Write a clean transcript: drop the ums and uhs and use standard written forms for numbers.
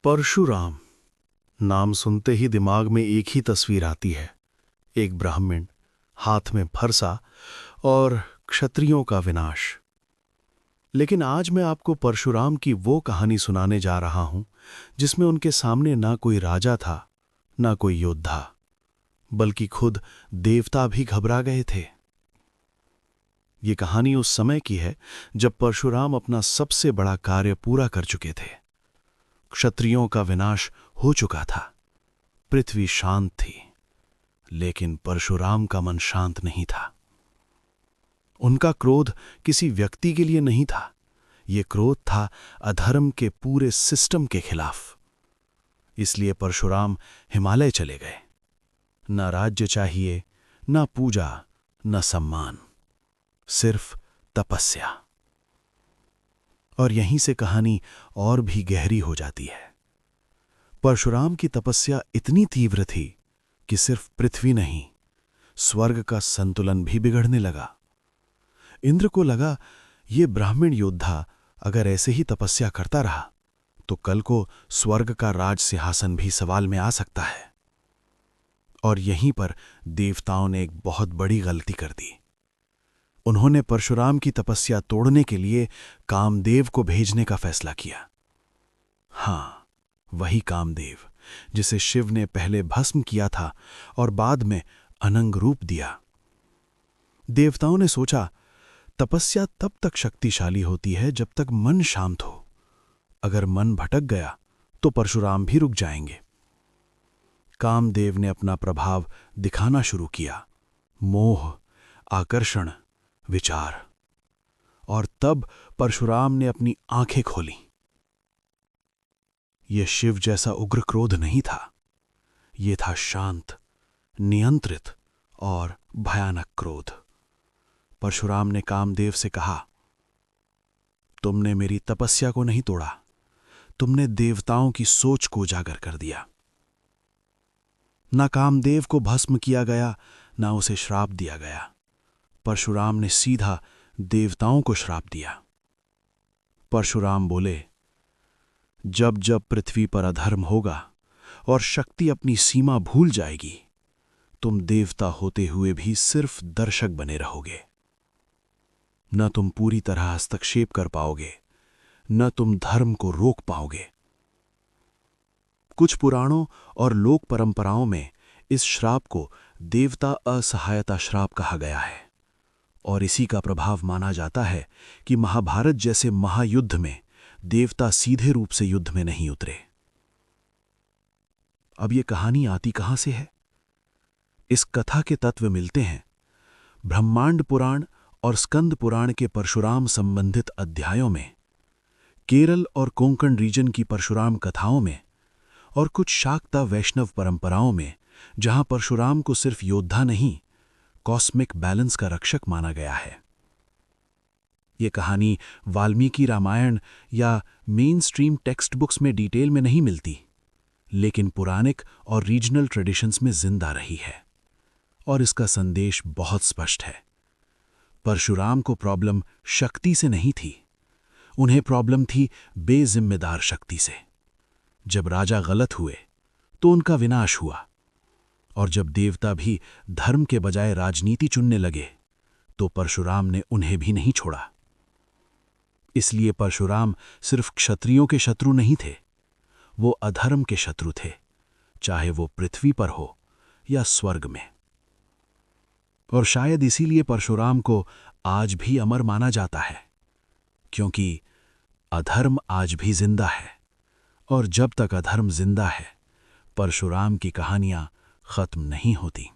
परशुराम नाम सुनते ही दिमाग में एक ही तस्वीर आती है। एक ब्राह्मण, हाथ में फरसा और क्षत्रियों का विनाश। लेकिन आज मैं आपको परशुराम की वो कहानी सुनाने जा रहा हूं जिसमें उनके सामने ना कोई राजा था, ना कोई योद्धा, बल्कि खुद देवता भी घबरा गए थे। ये कहानी उस समय की है जब परशुराम अपना सबसे बड़ा कार्य पूरा कर चुके थे। क्षत्रियों का विनाश हो चुका था, पृथ्वी शांत थी, लेकिन परशुराम का मन शांत नहीं था। उनका क्रोध किसी व्यक्ति के लिए नहीं था, ये क्रोध था अधर्म के पूरे सिस्टम के खिलाफ। इसलिए परशुराम हिमालय चले गए। न राज्य चाहिए, न पूजा, न सम्मान, सिर्फ तपस्या। और यहीं से कहानी और भी गहरी हो जाती है। परशुराम की तपस्या इतनी तीव्र थी कि सिर्फ पृथ्वी नहीं, स्वर्ग का संतुलन भी बिगड़ने लगा। इंद्र को लगा, ये ब्राह्मण योद्धा अगर ऐसे ही तपस्या करता रहा तो कल को स्वर्ग का राज सिंहासन भी सवाल में आ सकता है। और यहीं पर देवताओं ने एक बहुत बड़ी गलती कर दी। उन्होंने परशुराम की तपस्या तोड़ने के लिए कामदेव को भेजने का फैसला किया। हां, वही कामदेव जिसे शिव ने पहले भस्म किया था और बाद में अनंग रूप दिया। देवताओं ने सोचा, तपस्या तब तक शक्तिशाली होती है जब तक मन शांत हो। अगर मन भटक गया तो परशुराम भी रुक जाएंगे। कामदेव ने अपना प्रभाव दिखाना शुरू किया, मोह, आकर्षण, विचार। और तब परशुराम ने अपनी आंखें खोली। यह शिव जैसा उग्र क्रोध नहीं था, यह था शांत, नियंत्रित और भयानक क्रोध। परशुराम ने कामदेव से कहा, तुमने मेरी तपस्या को नहीं तोड़ा, तुमने देवताओं की सोच को उजागर कर दिया। ना कामदेव को भस्म किया गया, ना उसे श्राप दिया गया। परशुराम ने सीधा देवताओं को श्राप दिया। परशुराम बोले, जब जब पृथ्वी पर अधर्म होगा और शक्ति अपनी सीमा भूल जाएगी, तुम देवता होते हुए भी सिर्फ दर्शक बने रहोगे। न तुम पूरी तरह हस्तक्षेप कर पाओगे, न तुम धर्म को रोक पाओगे। कुछ पुराणों और लोक परंपराओं में इस श्राप को देवता असहायता श्राप कहा गया है। और इसी का प्रभाव माना जाता है कि महाभारत जैसे महायुद्ध में देवता सीधे रूप से युद्ध में नहीं उतरे। अब यह कहानी आती कहां से है? इस कथा के तत्व मिलते हैं ब्रह्मांड पुराण और स्कंद पुराण के परशुराम संबंधित अध्यायों में, केरल और कोंकण रीजन की परशुराम कथाओं में, और कुछ शाक्ता वैष्णव परंपराओं में, जहां परशुराम को सिर्फ योद्धा नहीं, कॉस्मिक बैलेंस का रक्षक माना गया है। यह कहानी वाल्मीकि रामायण या मेन स्ट्रीम टेक्स्ट बुक्स में डिटेल में नहीं मिलती, लेकिन पुराणिक और रीजनल ट्रेडिशंस में जिंदा रही है। और इसका संदेश बहुत स्पष्ट है। परशुराम को प्रॉब्लम शक्ति से नहीं थी, उन्हें प्रॉब्लम थी बेजिम्मेदार शक्ति से। जब राजा गलत हुए तो उनका विनाश हुआ, और जब देवता भी धर्म के बजाय राजनीति चुनने लगे तो परशुराम ने उन्हें भी नहीं छोड़ा। इसलिए परशुराम सिर्फ क्षत्रियों के शत्रु नहीं थे, वो अधर्म के शत्रु थे, चाहे वो पृथ्वी पर हो या स्वर्ग में। और शायद इसीलिए परशुराम को आज भी अमर माना जाता है, क्योंकि अधर्म आज भी जिंदा है। और जब तक अधर्म जिंदा है, परशुराम की कहानियां खत्म नहीं होती।